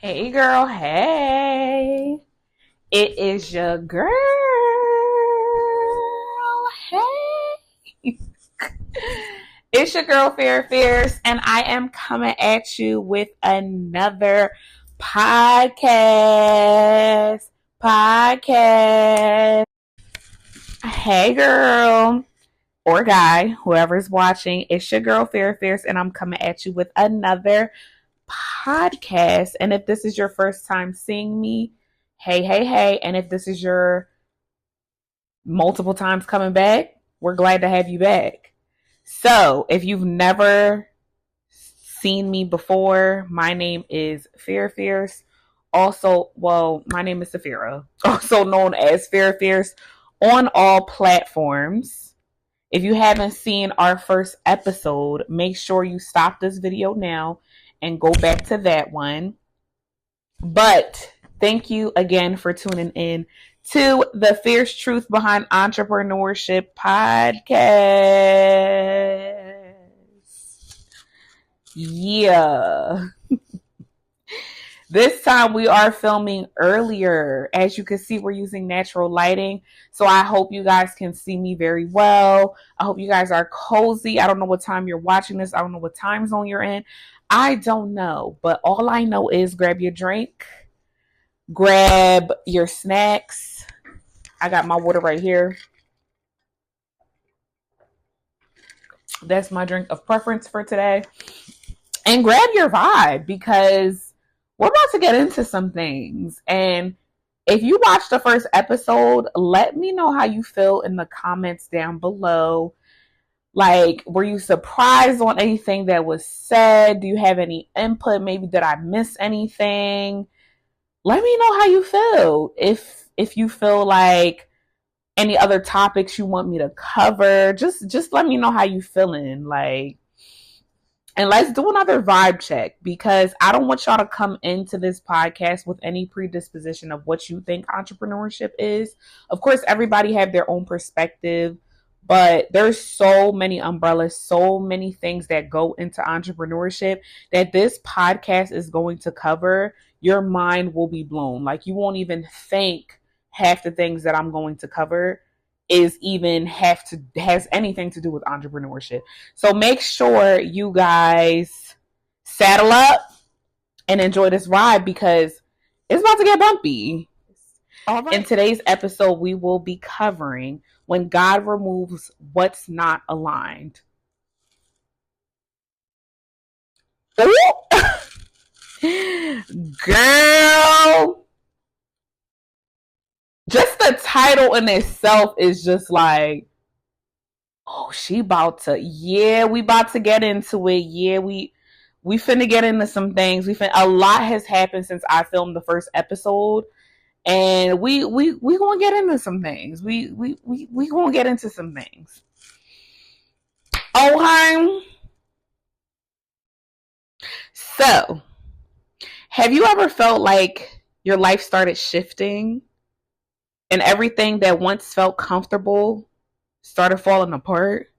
Hey girl, hey. It is your girl. Hey. It's your girl Phierce, and I am coming at you with another podcast. Podcast. Hey girl or guy, whoever's watching, it's your girl Phierce, and I'm coming at you with another podcast. And if this is your first time seeing me, hey. And if this is your multiple times coming back, we're glad to have you back. So if you've never seen me before, my name is Phierce. Also, well, my name is Saphira, also known as Phierce on all platforms. If you haven't seen our first episode, make sure you stop this video now and go back to that one. But thank you again for tuning in to the Fierce Truth Behind Entrepreneurship podcast. Yeah. This time we are filming earlier. As you can see, we're using natural lighting. So I hope you guys can see me very well. I hope you guys are cozy. I don't know what time you're watching this. I don't know what time zone you're in. I don't know. But all I know is grab your drink. Grab your snacks. I got my water right here. That's my drink of preference for today. And grab your vibe because we're about to get into some things. And if you watched the first episode, let me know how you feel in the comments down below. Like, were you surprised on anything that was said? Do you have any input? Maybe did I miss anything? Let me know how you feel. If you feel like any other topics you want me to cover, just let me know how you feeling. Like, and let's do another vibe check because I don't want y'all to come into this podcast with any predisposition of what you think entrepreneurship is. Of course, everybody have their own perspective, but there's so many umbrellas, so many things that go into entrepreneurship that this podcast is going to cover. Your mind will be blown. Like, you won't even think half the things that I'm going to cover has anything to do with entrepreneurship. So make sure you guys saddle up and enjoy this ride because it's about to get bumpy. All right. In today's episode, we will be covering when God removes what's not aligned. Girl, just the title in itself is just like, oh, we about to get into it. Yeah, we finna get into some things. A lot has happened since I filmed the first episode, and we gonna get into some things. We gonna get into some things. Okay. So, have you ever felt like your life started shifting and everything that once felt comfortable started falling apart?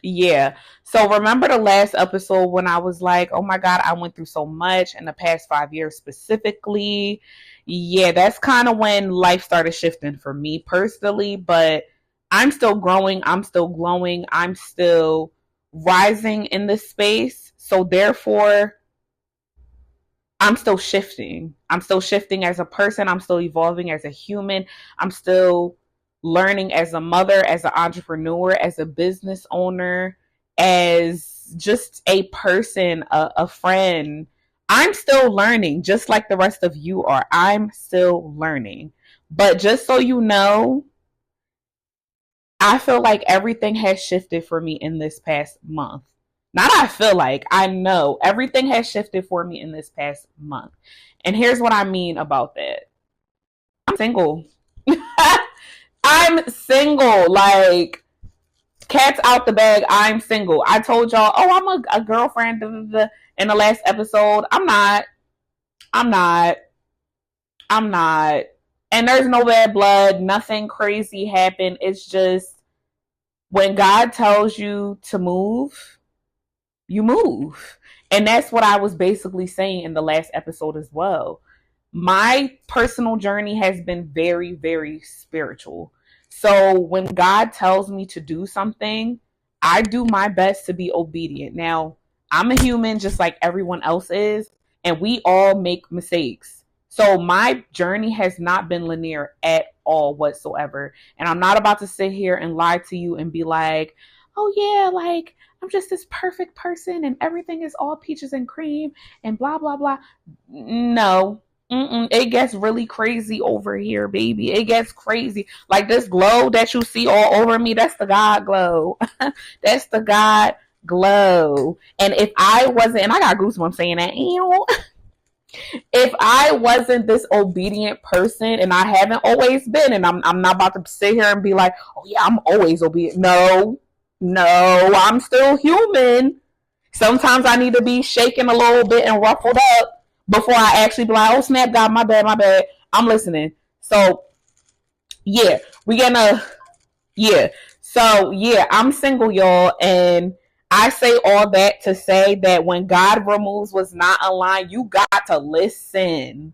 Yeah. So remember the last episode when I was like, oh my God, I went through so much in the past 5 years specifically. Yeah, that's kind of when life started shifting for me personally, but I'm still growing. I'm still glowing. I'm still rising in this space. So therefore, I'm still shifting. I'm still shifting as a person. I'm still evolving as a human. I'm still learning as a mother, as an entrepreneur, as a business owner, as just a person, a friend. I'm still learning, just like the rest of you are. I'm still learning. But just so you know, I feel like everything has shifted for me in this past month. Not I feel like, I know everything has shifted for me in this past month. And here's what I mean about that. I'm single. I'm single. Like, cat's out the bag. I'm single. I told y'all, oh, I'm a girlfriend in the last episode. I'm not. And there's no bad blood. Nothing crazy happened. It's just when God tells you to move, you move. And that's what I was basically saying in the last episode as well. My personal journey has been very, very spiritual. So when God tells me to do something, I do my best to be obedient. Now, I'm a human just like everyone else is, and we all make mistakes. So my journey has not been linear at all whatsoever. And I'm not about to sit here and lie to you and be like, oh yeah, like I'm just this perfect person and everything is all peaches and cream and blah, blah, blah. No. It gets really crazy over here, baby. It gets crazy. Like this glow that you see all over me, that's the God glow. That's the God glow. And if I wasn't, and I got goosebumps saying that, if I wasn't this obedient person, and I haven't always been, and I'm not about to sit here and be like, oh yeah, I'm always obedient. No, I'm still human. Sometimes I need to be shaken a little bit and ruffled up before I actually be like, oh snap, God, my bad. I'm listening. So yeah, we gonna yeah. So yeah, I'm single, y'all, and I say all that to say that when God removes what's not aligned, you got to listen.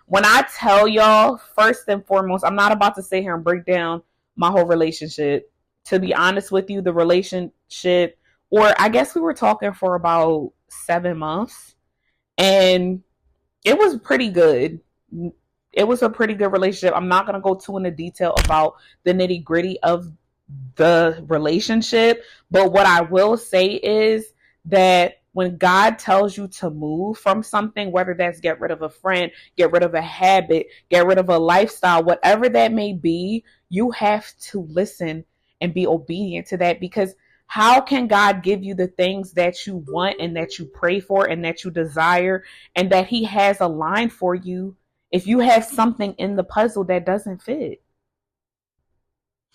When I tell y'all, first and foremost, I'm not about to sit here and break down my whole relationship. To be honest with you, the relationship, or I guess we were talking for about 7 months, and it was pretty good. It was a pretty good relationship. I'm not going to go too into detail about the nitty gritty of the relationship, but what I will say is that when God tells you to move from something, whether that's get rid of a friend, get rid of a habit, get rid of a lifestyle, whatever that may be, you have to listen and be obedient to that, because how can God give you the things that you want and that you pray for and that you desire and that he has aligned for you if you have something in the puzzle that doesn't fit?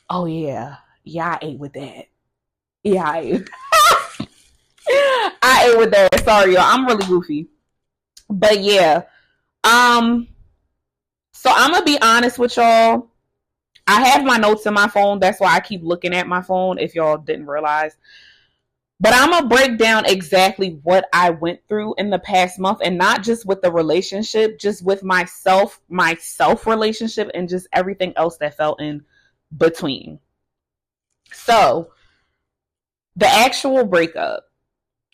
Oh yeah. Yeah, I ate with that. Yeah, I ate. I ate with that. Sorry, y'all. I'm really goofy. But yeah. So I'm gonna be honest with y'all. I have my notes in my phone. That's why I keep looking at my phone, if y'all didn't realize. But I'm gonna break down exactly what I went through in the past month, and not just with the relationship, just with my self relationship, and just everything else that fell in between. So the actual breakup,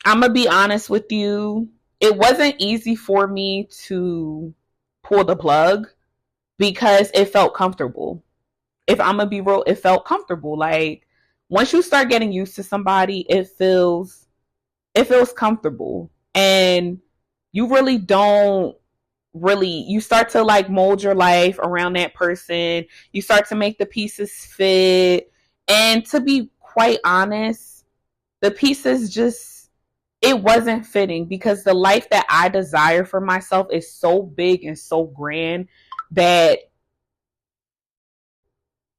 I'm going to be honest with you. It wasn't easy for me to pull the plug because it felt comfortable. If I'm going to be real, it felt comfortable. Like once you start getting used to somebody, it feels comfortable, and you really don't you start to like mold your life around that person. You start to make the pieces fit. And to be quite honest, the pieces just, it wasn't fitting, because the life that I desire for myself is so big and so grand that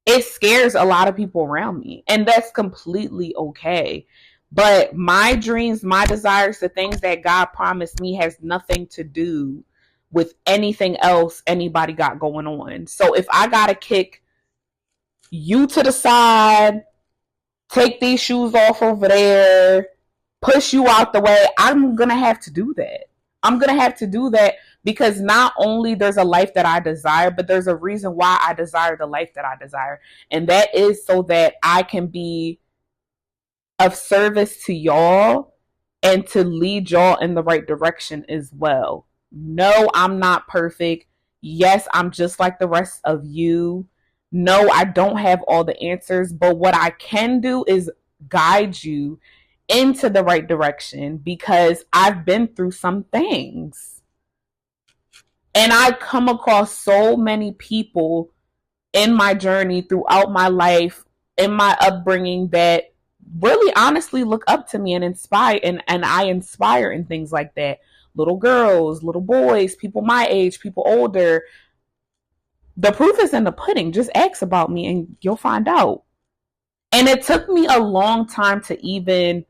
it scares a lot of people around me. And that's completely okay. But my dreams, my desires, the things that God promised me has nothing to do with anything else anybody got going on. So if I got to kick you to the side, take these shoes off over there, push you out the way, I'm going to have to do that. I'm going to have to do that because not only there's a life that I desire, but there's a reason why I desire the life that I desire. And that is so that I can be of service to y'all and to lead y'all in the right direction as well. No, I'm not perfect. Yes, I'm just like the rest of you. No, I don't have all the answers, but what I can do is guide you into the right direction, because I've been through some things. And I come across so many people in my journey throughout my life, in my upbringing, that really honestly look up to me and inspire, and I inspire in things like that. Little girls, little boys, people my age, people older. The proof is in the pudding. Just ask about me and you'll find out. And it took me a long time to even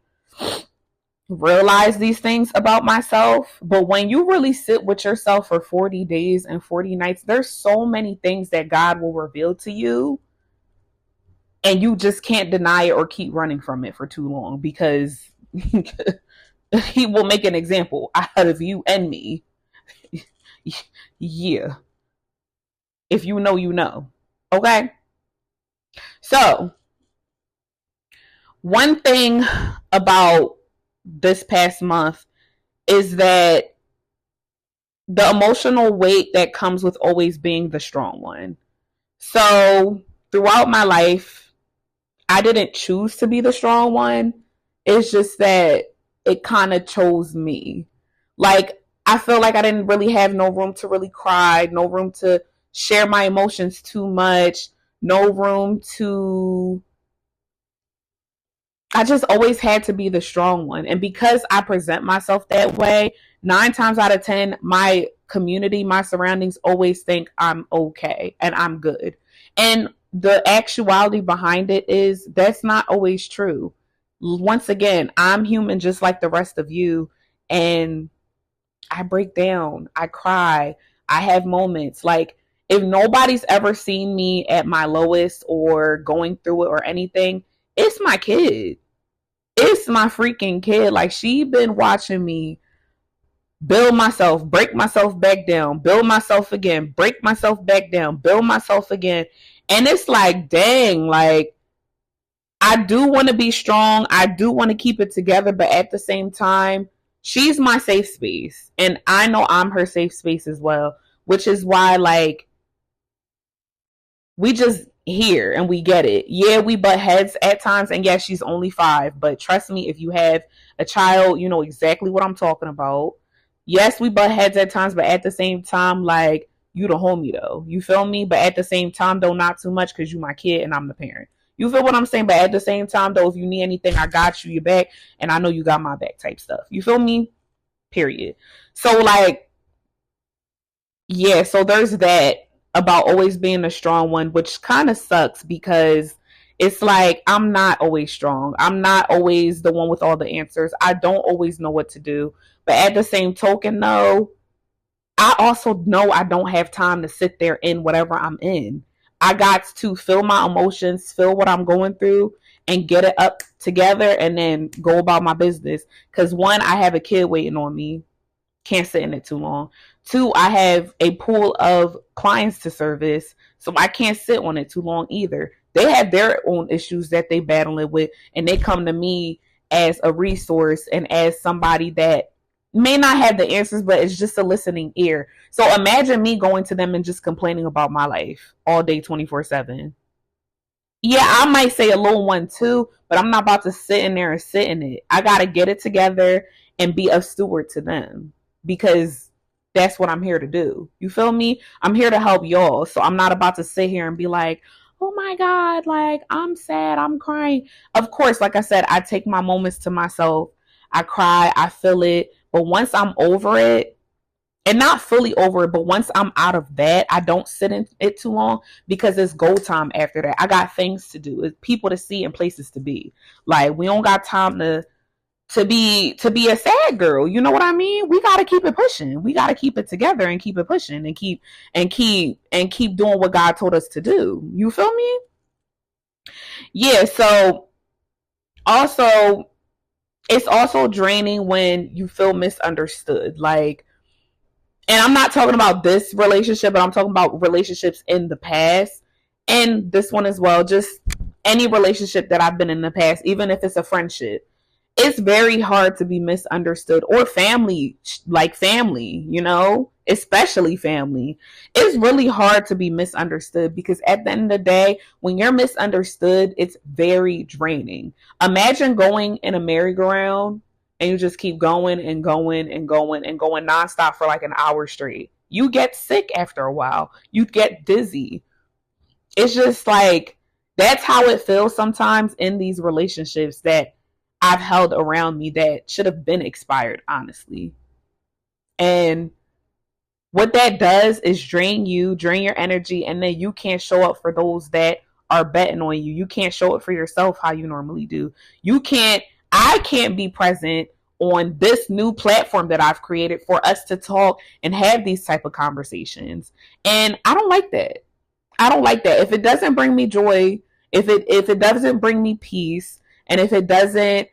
realize these things about myself. But when you really sit with yourself for 40 days and 40 nights, there's so many things that God will reveal to you. And you just can't deny it or keep running from it for too long, because He will make an example out of you and me. Yeah. If you know, you know. Okay? So, one thing about this past month is that the emotional weight that comes with always being the strong one. So, throughout my life, I didn't choose to be the strong one. It's just that it kind of chose me. Like, I feel like I didn't really have no room to really cry, no room to share my emotions too much, no room to. I just always had to be the strong one. And because I present myself that way, 9 times out of 10, my community, my surroundings always think I'm okay and I'm good. And the actuality behind it is that's not always true. Once again, I'm human just like the rest of you. And I break down, I cry, I have moments. Like, if nobody's ever seen me at my lowest or going through it or anything, it's my kid. It's my freaking kid. Like, she been watching me build myself, break myself back down, build myself again, break myself back down, build myself again. And it's like, dang, like, I do want to be strong. I do want to keep it together. But at the same time, she's my safe space. And I know I'm her safe space as well, which is why, like, we just here and we get it. Yeah, we butt heads at times. And yes, she's only 5. But trust me, if you have a child, you know exactly what I'm talking about. Yes, we butt heads at times, but at the same time, like, you the homie though. You feel me? But at the same time, though, not too much because you my kid and I'm the parent. You feel what I'm saying? But at the same time, though, if you need anything, I got you, your back, and I know you got my back type stuff. You feel me? Period. So, like, yeah, so there's that about always being a strong one, which kind of sucks because it's like I'm not always strong. I'm not always the one with all the answers. I don't always know what to do. But at the same token, though, I also know I don't have time to sit there in whatever I'm in. I got to feel my emotions, feel what I'm going through, and get it up together and then go about my business. Because one, I have a kid waiting on me. Can't sit in it too long. 2, I have a pool of clients to service, so I can't sit on it too long either. They have their own issues that they battle it with, and they come to me as a resource and as somebody that may not have the answers, but it's just a listening ear. So imagine me going to them and just complaining about my life all day 24/7. Yeah, I might say a little one too, but I'm not about to sit in there and sit in it. I got to get it together and be a steward to them because that's what I'm here to do. You feel me? I'm here to help y'all. So I'm not about to sit here and be like, oh my God, like, I'm sad, I'm crying. Of course, like I said, I take my moments to myself. I cry, I feel it. But once I'm over it, and not fully over it, but once I'm out of that, I don't sit in it too long because it's go time after that. I got things to do, it's people to see and places to be. Like, we don't got time to be a sad girl. You know what I mean? We got to keep it pushing. We got to keep it together and keep it pushing and keep doing what God told us to do. You feel me? Yeah. So also, it's also draining when you feel misunderstood. Like, and I'm not talking about this relationship, but I'm talking about relationships in the past and this one as well. Just any relationship that I've been in the past, even if it's a friendship. It's very hard to be misunderstood, or family, like family, you know, especially family. It's really hard to be misunderstood because at the end of the day, when you're misunderstood, it's very draining. Imagine going in a merry-go-round and you just keep going and going and going and going nonstop for like an hour straight. You get sick after a while. You get dizzy. It's just like, that's how it feels sometimes in these relationships that I've held around me that should have been expired, honestly. And what that does is drain you, drain your energy, and then you can't show up for those that are betting on you. You can't show up for yourself how you normally do. I can't be present on this new platform that I've created for us to talk and have these type of conversations. And I don't like that. I don't like that. If it doesn't bring me joy, if it doesn't bring me peace, and if it doesn't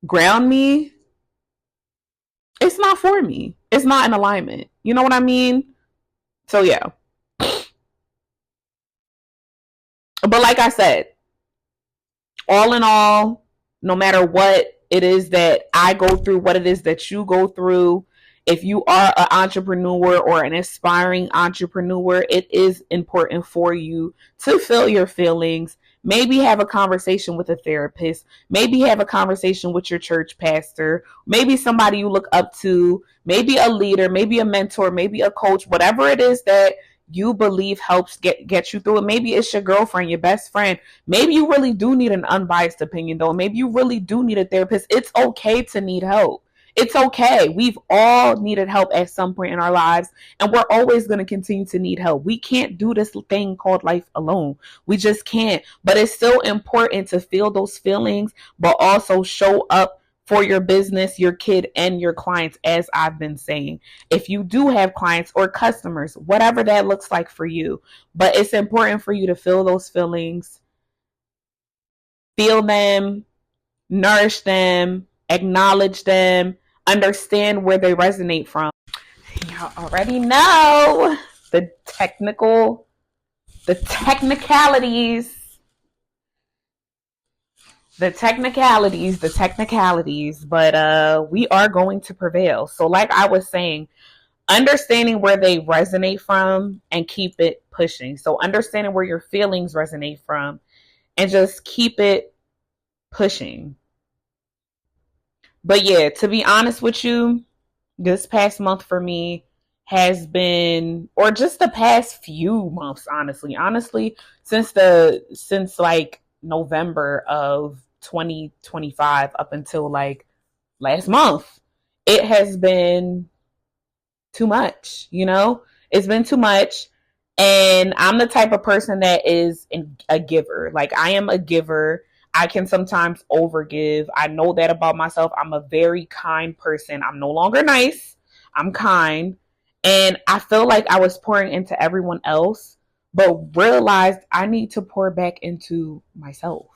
ground me, it's not for me. It's not in alignment. You know what I mean? So yeah. But like I said, all in all, no matter what it is that I go through, what it is that you go through, if you are an entrepreneur or an aspiring entrepreneur, it is important for you to feel your feelings. Maybe have a conversation with a therapist. Maybe have a conversation with your church pastor. Maybe somebody you look up to. Maybe a leader. Maybe a mentor. Maybe a coach. Whatever it is that you believe helps get you through it. Maybe it's your girlfriend, your best friend. Maybe you really do need an unbiased opinion, though. Maybe you really do need a therapist. It's okay to need help. It's okay. We've all needed help at some point in our lives, and we're always going to continue to need help. We can't do this thing called life alone. We just can't. But it's still important to feel those feelings, but also show up for your business, your kid, and your clients, as I've been saying. If you do have clients or customers, whatever that looks like for you, but it's important for you to feel those feelings, feel them, nourish them, acknowledge them, understand where they resonate from. You already know the technicalities. But we are going to prevail. So like I was saying, understanding where they resonate from and keep it pushing. So understanding where your feelings resonate from and just keep it pushing. But yeah, to be honest with you, this past month for me has been, or just the past few months, honestly, since like November of 2025 up until like last month, it has been too much, it's been too much. And I'm the type of person that is a giver. Like, I am a giver. I can sometimes overgive. I know that about myself. I'm a very kind person. I'm no longer nice. I'm kind. And I feel like I was pouring into everyone else, but realized I need to pour back into myself.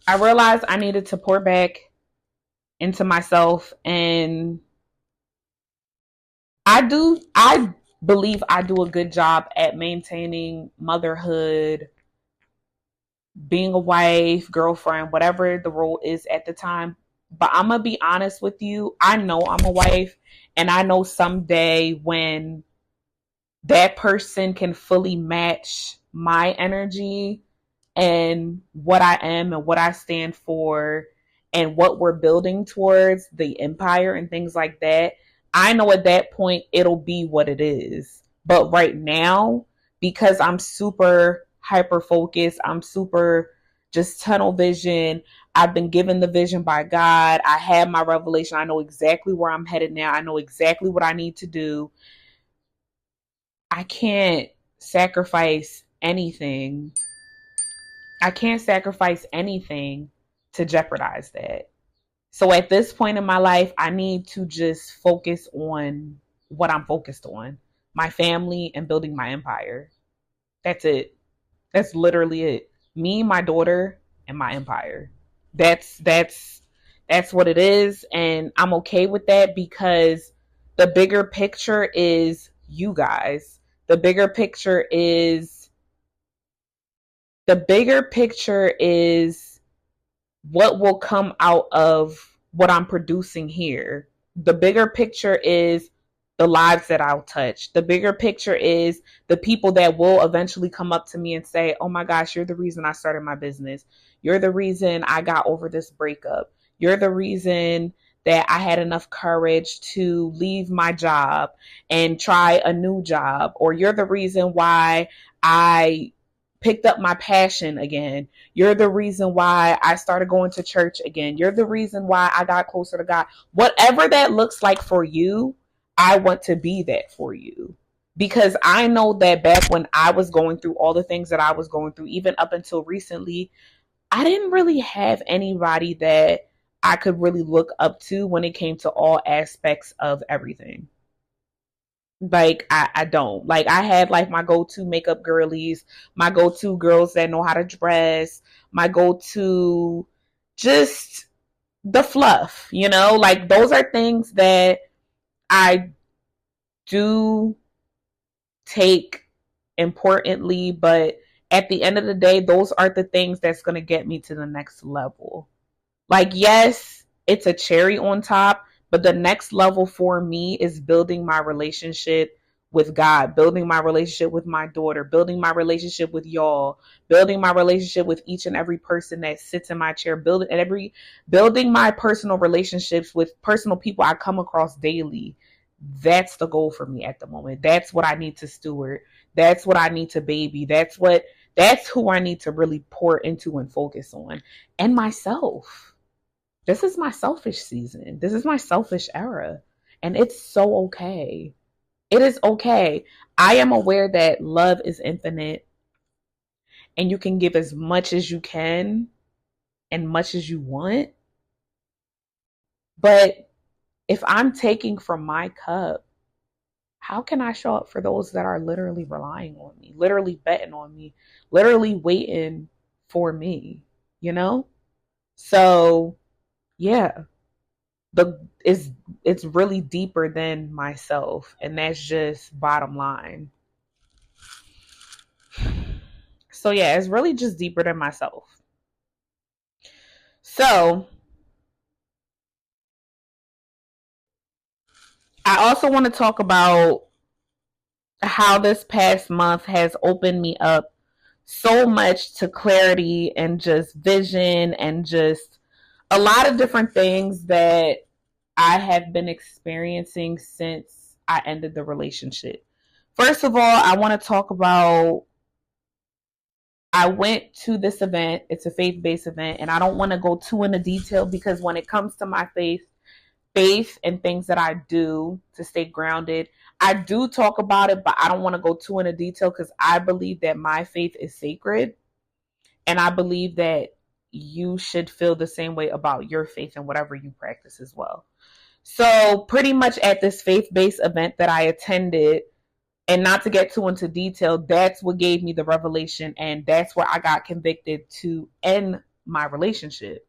I realized I needed to pour back into myself, and I believe I do a good job at maintaining motherhood, being a wife, girlfriend, whatever the role is at the time. But I'm going to be honest with you. I know I'm a wife, and I know someday when that person can fully match my energy and what I am and what I stand for and what we're building towards, the empire and things like that, I know at that point it'll be what it is. But right now, because I'm super hyper focused, I'm super just tunnel vision. I've been given the vision by God. I have my revelation. I know exactly where I'm headed now. I know exactly what I need to do. I can't sacrifice anything. I can't sacrifice anything to jeopardize that. So at this point in my life, I need to just focus on what I'm focused on, my family and building my empire. That's it. That's literally it. Me, my daughter, and my empire. That's what it is, and I'm okay with that because the bigger picture is you guys. The bigger picture is what will come out of what I'm producing here. The bigger picture is the lives that I'll touch. The bigger picture is the people that will eventually come up to me and say, oh my gosh, you're the reason I started my business. You're the reason I got over this breakup. You're the reason that I had enough courage to leave my job and try a new job. Or you're the reason why I picked up my passion again. You're the reason why I started going to church again. You're the reason why I got closer to God. Whatever that looks like for you, I want to be that for you. Because I know that back when I was going through all the things that I was going through, even up until recently, I didn't really have anybody that I could really look up to when it came to all aspects of everything. Like I don't. Like, I had like my go-to makeup girlies, my go-to girls that know how to dress, my go-to just the fluff, like those are things that I do take importantly, but at the end of the day, those are the things that's going to get me to the next level. Like, yes, it's a cherry on top, but the next level for me is building my relationship with God, building my relationship with my daughter, building my relationship with y'all, building my relationship with each and every person that sits in my chair, building my personal relationships with personal people I come across daily. That's the goal for me at the moment. That's what I need to steward. That's what I need to baby. That's who I need to really pour into and focus on. And myself. This is my selfish season. This is my selfish era. And it's so okay. It is okay. I am aware that love is infinite and you can give as much as you can and much as you want. But if I'm taking from my cup, how can I show up for those that are literally relying on me, literally betting on me, literally waiting for me, you know? So, yeah, it's really deeper than myself, and that's just bottom line. So yeah, it's really just deeper than myself. So I also want to talk about how this past month has opened me up so much to clarity and just vision and just a lot of different things that I have been experiencing since I ended the relationship. First of all, I want to talk about I went to this event. It's a faith-based event, and I don't want to go too into detail because when it comes to my faith and things that I do to stay grounded, I do talk about it, but I don't want to go too into detail because I believe that my faith is sacred, and I believe that you should feel the same way about your faith and whatever you practice as well. So pretty much at this faith-based event that I attended, and not to get too into detail, that's what gave me the revelation, and that's where I got convicted to end my relationship.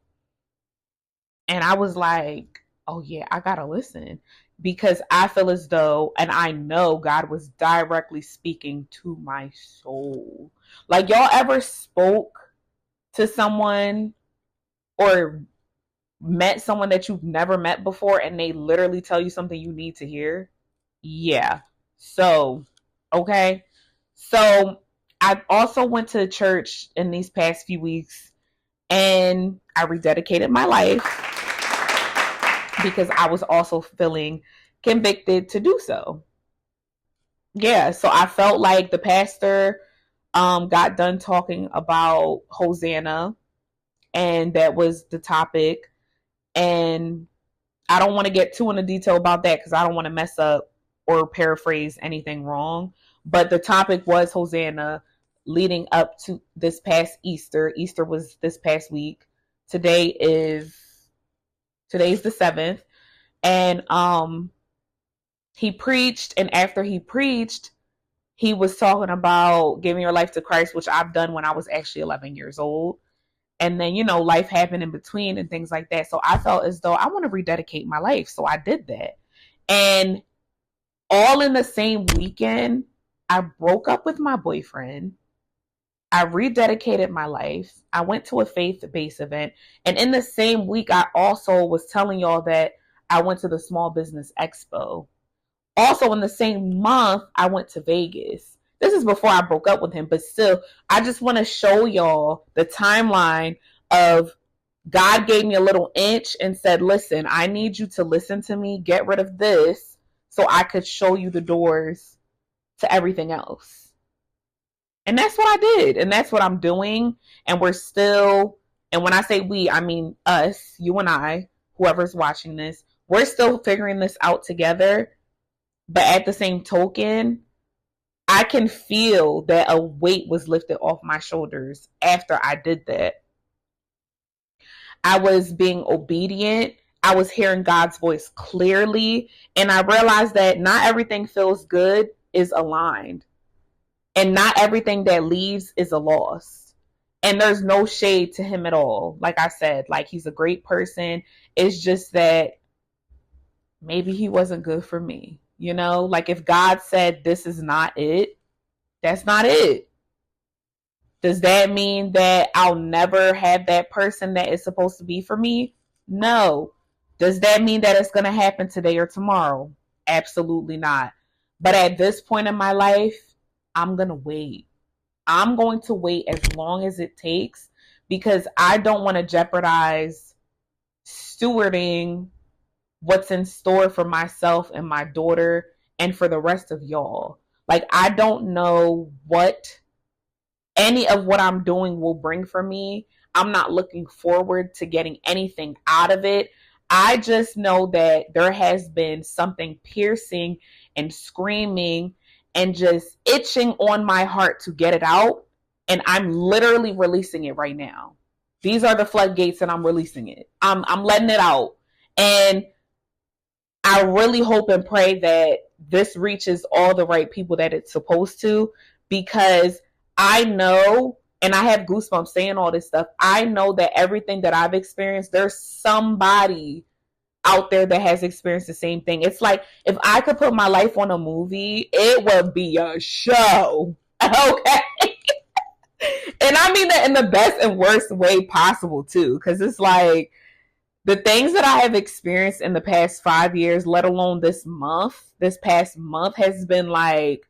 And I was like, oh yeah, I gotta listen, because I feel as though, and I know God was directly speaking to my soul. Like, y'all ever spoke to someone or met someone that you've never met before and they literally tell you something you need to hear? Yeah. So, okay. So, I also went to church in these past few weeks and I rededicated my life because I was also feeling convicted to do so. Yeah, so I felt like the pastor got done talking about Hosanna, and that was the topic. And I don't want to get too into detail about that because I don't want to mess up or paraphrase anything wrong. But the topic was Hosanna leading up to this past Easter. Easter was this past week. Today's the 7th. And he preached, and after he preached, he was talking about giving your life to Christ, which I've done when I was actually 11 years old. And then, life happened in between and things like that. So I felt as though I want to rededicate my life. So I did that. And all in the same weekend, I broke up with my boyfriend. I rededicated my life. I went to a faith-based event. And in the same week, I also was telling y'all that I went to the Small Business Expo. Also in the same month, I went to Vegas. This is before I broke up with him, but still, I just want to show y'all the timeline of God gave me a little inch and said, listen, I need you to listen to me, get rid of this so I could show you the doors to everything else. And that's what I did. And that's what I'm doing. And we're still, and when I say we, I mean us, you and I, whoever's watching this, we're still figuring this out together. But at the same token, I can feel that a weight was lifted off my shoulders after I did that. I was being obedient. I was hearing God's voice clearly. And I realized that not everything feels good is aligned. And not everything that leaves is a loss. And there's no shade to him at all. Like I said, like he's a great person. It's just that maybe he wasn't good for me. You know, like if God said this is not it, that's not it. Does that mean that I'll never have that person that is supposed to be for me? No. Does that mean that it's going to happen today or tomorrow? Absolutely not. But at this point in my life, I'm going to wait. I'm going to wait as long as it takes because I don't want to jeopardize stewarding what's in store for myself and my daughter and for the rest of y'all. Like, I don't know what any of what I'm doing will bring for me. I'm not looking forward to getting anything out of it. I just know that there has been something piercing and screaming and just itching on my heart to get it out. And I'm literally releasing it right now. These are the floodgates and I'm releasing it. I'm letting it out. And I really hope and pray that this reaches all the right people that it's supposed to, because I know, and I have goosebumps saying all this stuff, I know that everything that I've experienced, there's somebody out there that has experienced the same thing. It's like if I could put my life on a movie, it would be a show. Okay. And I mean that in the best and worst way possible too, because it's like the things that I have experienced in the past 5 years, let alone this past month has been like,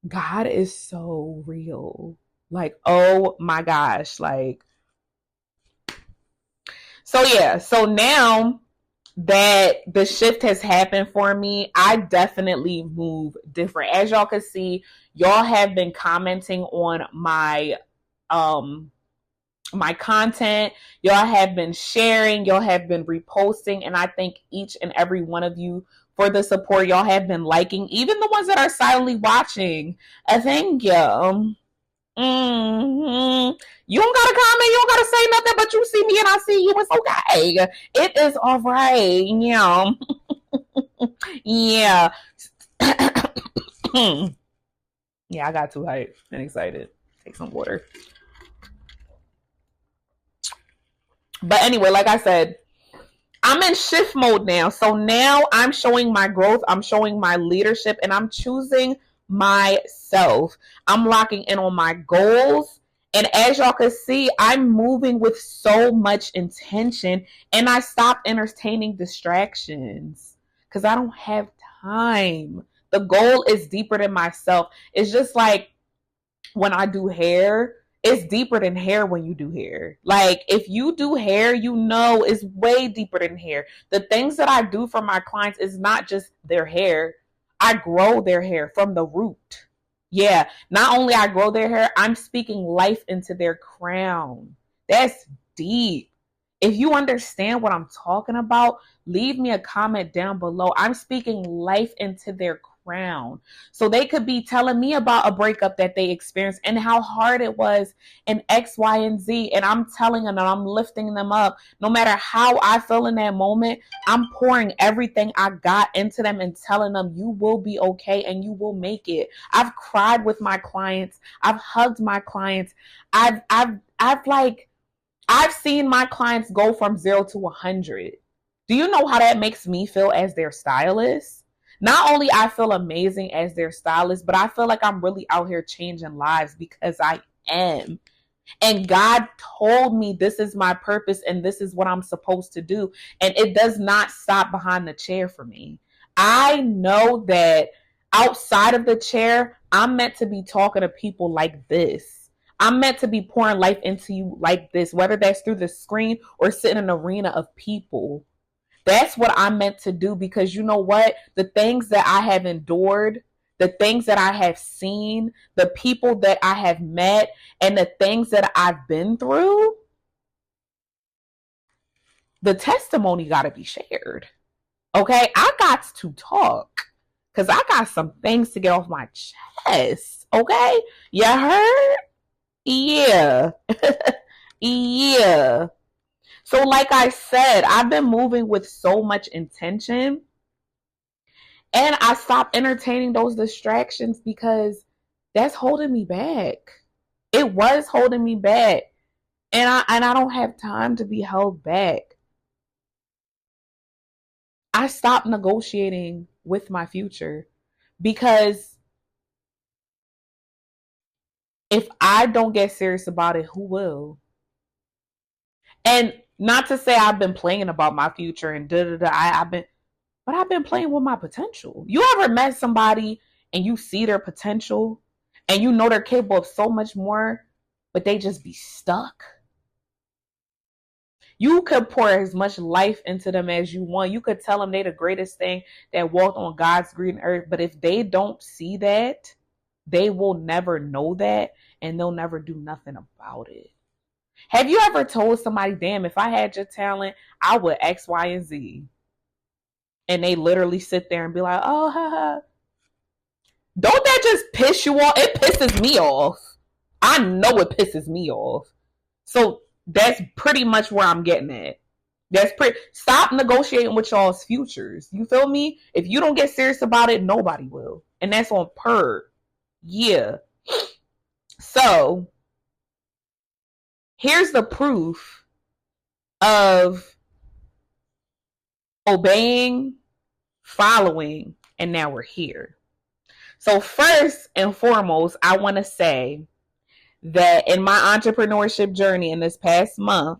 God is so real. Like, oh my gosh. Like, so yeah. So now that the shift has happened for me, I definitely move different. As y'all can see, y'all have been commenting on my content. Y'all have been sharing, y'all have been reposting, and I thank each and every one of you for the support. Y'all have been liking, even the ones that are silently watching. Thank you. You don't gotta comment, you don't gotta say nothing, but you see me and I see you. It's okay. It is all right. Yeah. Yeah. Yeah, I got too hyped and excited. Take some water. But anyway, like I said, I'm in shift mode now. So now I'm showing my growth, I'm showing my leadership, and I'm choosing myself. I'm locking in on my goals. And as y'all can see, I'm moving with so much intention, and I stopped entertaining distractions because I don't have time. The goal is deeper than myself. It's just like when I do hair, it's deeper than hair when you do hair. Like if you do hair, you know it's way deeper than hair. The things that I do for my clients is not just their hair. I grow their hair from the root. Yeah, not only I grow their hair, I'm speaking life into their crown. That's deep. If you understand what I'm talking about, leave me a comment down below. I'm speaking life into their crown. So they could be telling me about a breakup that they experienced and how hard it was and X, Y, and Z. And I'm telling them and I'm lifting them up. No matter how I feel in that moment, I'm pouring everything I got into them and telling them you will be okay and you will make it. I've cried with my clients. I've hugged my clients. I've seen my clients go from 0 to 100. Do you know how that makes me feel as their stylist? Not only I feel amazing as their stylist, but I feel like I'm really out here changing lives because I am. And God told me this is my purpose and this is what I'm supposed to do. And it does not stop behind the chair for me. I know that outside of the chair, I'm meant to be talking to people like this. I'm meant to be pouring life into you like this, whether that's through the screen or sitting in an arena of people. That's what I'm meant to do because you know what? The things that I have endured, the things that I have seen, the people that I have met, and the things that I've been through, the testimony got to be shared. Okay? I got to talk because I got some things to get off my chest. Okay? You heard? Yeah. Yeah. So like I said, I've been moving with so much intention and I stopped entertaining those distractions because that's holding me back. It was holding me back. And I don't have time to be held back. I stopped negotiating with my future because if I don't get serious about it, who will? And not to say I've been playing about my future and da da da. I've been playing with my potential. You ever met somebody and you see their potential and you know they're capable of so much more, but they just be stuck? You could pour as much life into them as you want. You could tell them they're the greatest thing that walked on God's green earth. But if they don't see that, they will never know that and they'll never do nothing about it. Have you ever told somebody, damn, if I had your talent, I would X, Y, and Z? And they literally sit there and be like, oh, haha. Don't that just piss you off? It pisses me off. I know it pisses me off. So that's pretty much where I'm getting at. Stop negotiating with y'all's futures. You feel me? If you don't get serious about it, nobody will. And that's on per. Yeah. So here's the proof of obeying, following, and now we're here. So first and foremost, I want to say that in my entrepreneurship journey in this past month,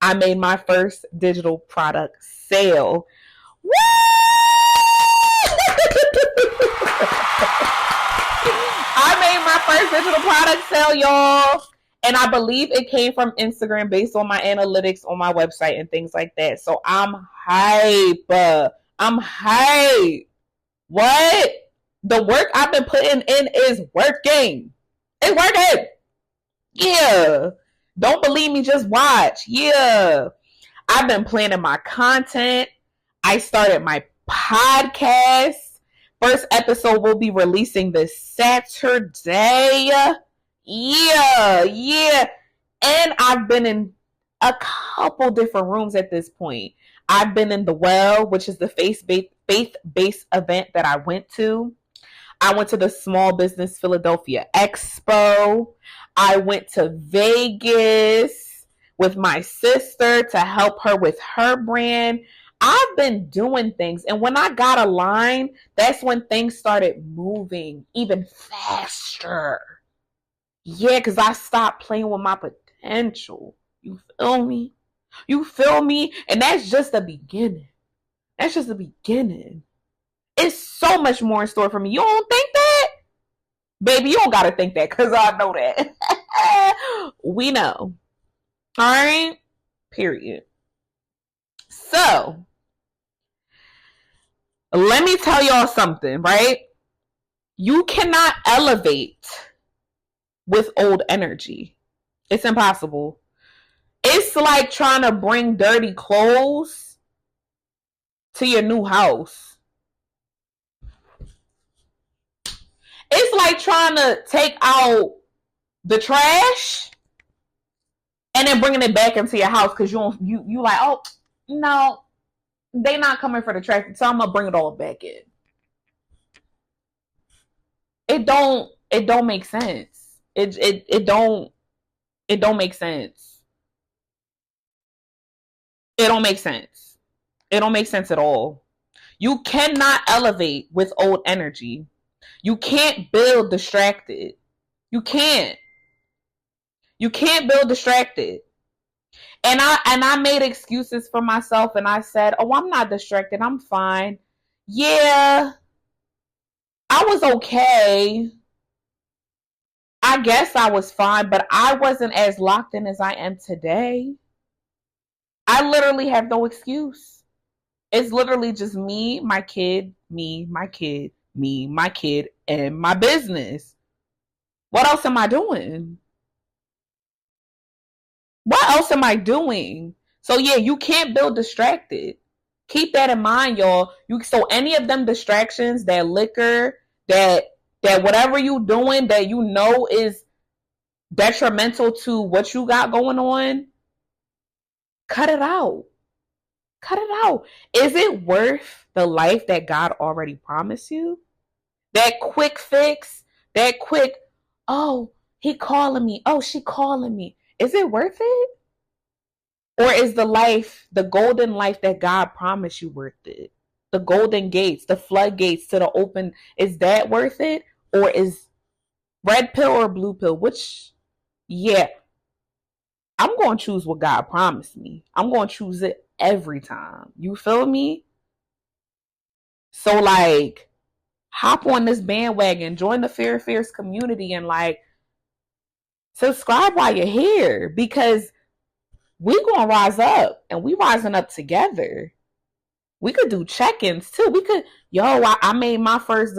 I made my first digital product sale. Woo! I made my first digital product sale, y'all. And I believe it came from Instagram based on my analytics on my website and things like that. So I'm hype. I'm hype. What? The work I've been putting in is working. It's working. Yeah. Don't believe me, just watch. Yeah. I've been planning my content. I started my podcast. First episode will be releasing this Saturday. Yeah. And I've been in a couple different rooms at this point. I've been in the Well, which is the faith-based event that I went to. I went to the Small Business Philadelphia Expo. I went to Vegas with my sister to help her with her brand. I've been doing things. And when I got aligned, that's when things started moving even faster. Yeah, because I stopped playing with my potential. You feel me? You feel me? And that's just the beginning. That's just the beginning. It's so much more in store for me. You don't think that? Baby, you don't got to think that because I know that. We know. All right? Period. So, let me tell y'all something, right? You cannot elevate with old energy. It's impossible. It's like trying to bring dirty clothes to your new house. It's like trying to take out the trash and then bringing it back into your house because you like, oh no, they not coming for the trash, so I'm gonna bring it all back in. It don't make sense. It don't make sense. It don't make sense. It don't make sense at all. You cannot elevate with old energy. You can't build distracted. You can't build distracted. And I made excuses for myself and I said, oh, I'm not distracted. I'm fine. Yeah, I was okay. I guess I was fine, but I wasn't as locked in as I am today. I literally have no excuse. It's literally just me, my kid, me, my kid, me, my kid, and my business. What else am I doing? What else am I doing? So yeah, you can't build distracted. Keep that in mind, y'all. So any of them distractions, that liquor, that whatever you doing that you know is detrimental to what you got going on, cut it out. Cut it out. Is it worth the life that God already promised you? That quick fix, that quick, oh, he calling me. Oh, she calling me. Is it worth it? Or is the life, the golden life that God promised you, worth it? The golden gates, the floodgates to the open, is that worth it? Or is red pill or blue pill? Which, yeah, I'm going to choose what God promised me. I'm going to choose it every time. You feel me? So, like, hop on this bandwagon, join the Phierce community, and like, subscribe while you're here, because we gonna rise up, and we rising up together. We could do check-ins too. We could, yo, I made my first,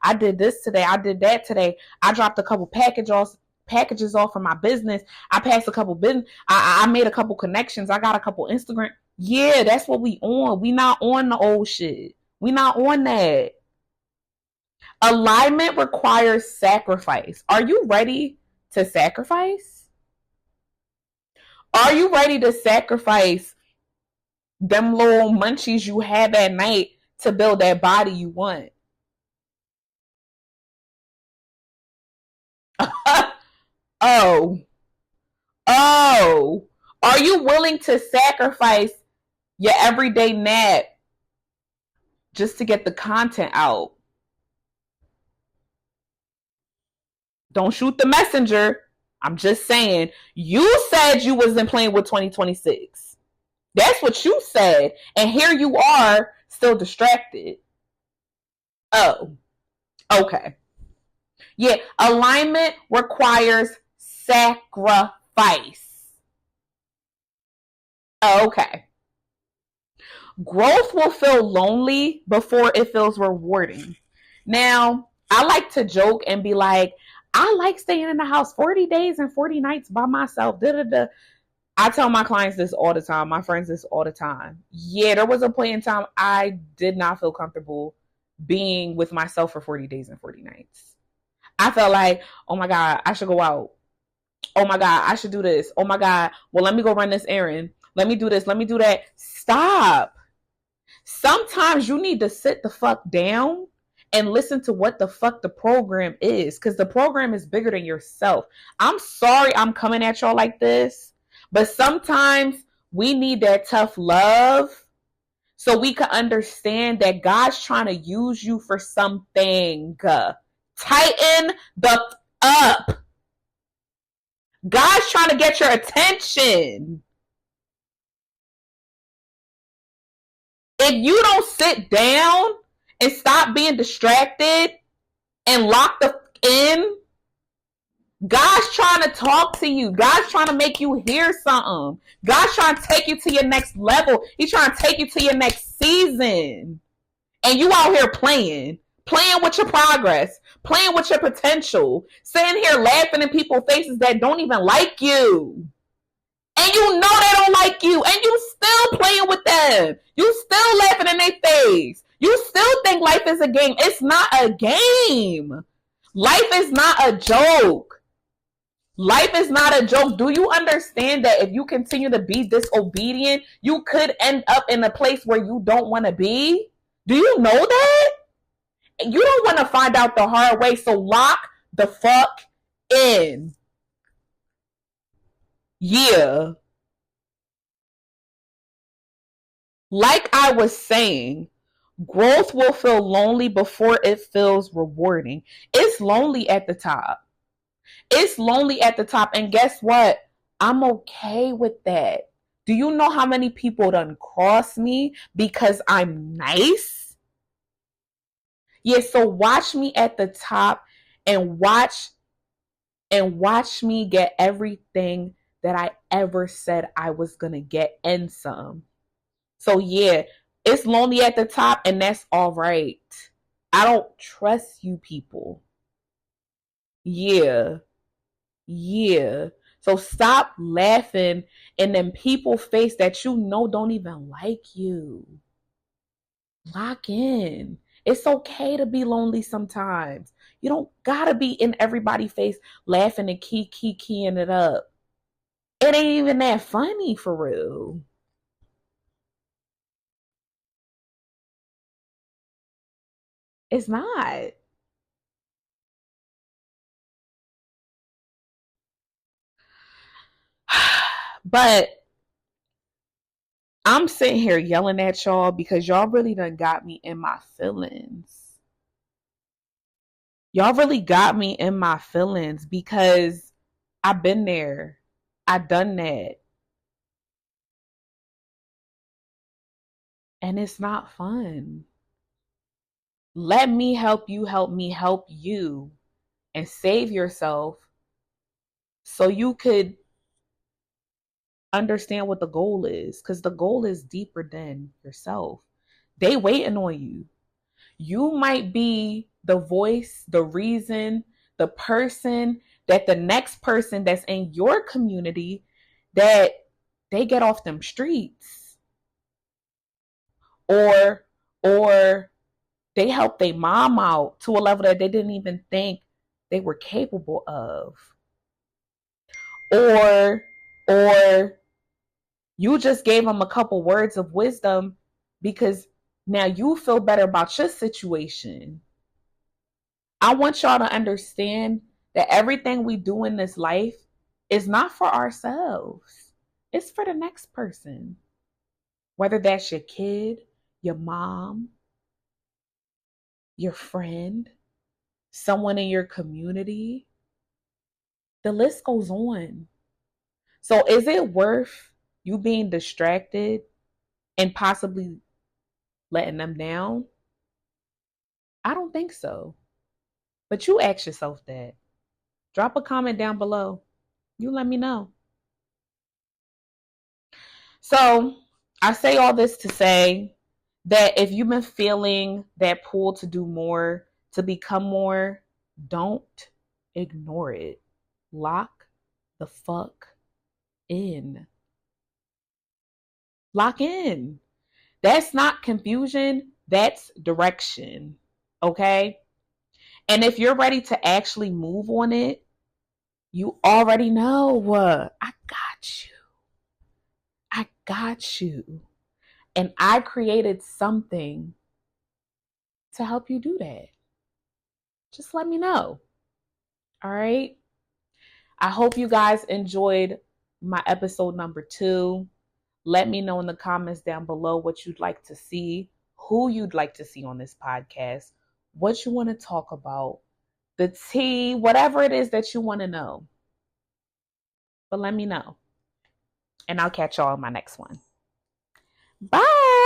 I did this today. I did that today. I dropped a couple packages off from my business. I passed a couple business. I made a couple connections. I got a couple Instagram. Yeah, that's what we on. We not on the old shit. We not on that. Alignment requires sacrifice. Are you ready to sacrifice? Are you ready to sacrifice them little munchies you have at night to build that body you want? Oh, oh. Are you willing to sacrifice your everyday nap just to get the content out? Don't shoot the messenger. I'm just saying, you said you wasn't playing with 2026. That's what you said. And here you are, still distracted. Oh, okay. Yeah, alignment requires sacrifice. Okay. Growth will feel lonely before it feels rewarding. Now, I like to joke and be like, I like staying in the house 40 days and 40 nights by myself. Da, da, da. I tell my clients this all the time, my friends this all the time. Yeah, there was a point in time I did not feel comfortable being with myself for 40 days and 40 nights. I felt like, oh my God, I should go out. Oh my God, I should do this. Oh my God, well, let me go run this errand. Let me do this. Let me do that. Stop. Sometimes you need to sit the fuck down and listen to what the fuck the program is, because the program is bigger than yourself. I'm sorry I'm coming at y'all like this, but sometimes we need that tough love so we can understand that God's trying to use you for something. Tighten the up. God's trying to get your attention. If you don't sit down and stop being distracted and lock the in, God's trying to talk to you. God's trying to make you hear something. God's trying to take you to your next level. He's trying to take you to your next season. And you out here playing with your progress, playing with your potential, sitting here laughing in people's faces that don't even like you. And you know they don't like you, and you still playing with them. You still laughing in their face. You still think life is a game. It's not a game. Life is not a joke. Life is not a joke. Do you understand that if you continue to be disobedient, you could end up in a place where you don't want to be? Do you know that? You don't want to find out the hard way, so lock the fuck in. Yeah. Like I was saying, growth will feel lonely before it feels rewarding. It's lonely at the top. It's lonely at the top. And guess what? I'm okay with that. Do you know how many people done cross me because I'm nice? Yeah, so watch me at the top and watch me get everything that I ever said I was going to get and some. So yeah, it's lonely at the top, and that's all right. I don't trust you people. Yeah. Yeah. So stop laughing in them people face that you know don't even like you. Lock in. It's okay to be lonely sometimes. You don't gotta be in everybody's face laughing and keying it up. It ain't even that funny for real. It's not. But I'm sitting here yelling at y'all because y'all really done got me in my feelings. Y'all really got me in my feelings because I've been there. I done that. And it's not fun. Let me help you help me help you and save yourself so you could understand what the goal is, because the goal is deeper than yourself. They waiting on you. You might be the voice, the reason, the person that the next person that's in your community that they get off them streets, or they help their mom out to a level that they didn't even think they were capable of. Or you just gave them a couple words of wisdom because now you feel better about your situation. I want y'all to understand that everything we do in this life is not for ourselves. It's for the next person. Whether that's your kid, your mom, your friend, someone in your community, the list goes on. So is it worth you being distracted and possibly letting them down? I don't think so. But you ask yourself that. Drop a comment down below. You let me know. So I say all this to say that if you've been feeling that pull to do more, to become more, don't ignore it. Lock the fuck in. Lock in. That's not confusion, that's direction. Okay? And if you're ready to actually move on it, you already know. I got you. I got you. And I created something to help you do that. Just let me know. All right. I hope you guys enjoyed my episode number 2. Let me know in the comments down below what you'd like to see, who you'd like to see on this podcast, what you want to talk about, the tea, whatever it is that you want to know. But let me know. And I'll catch y'all in my next one. Bye.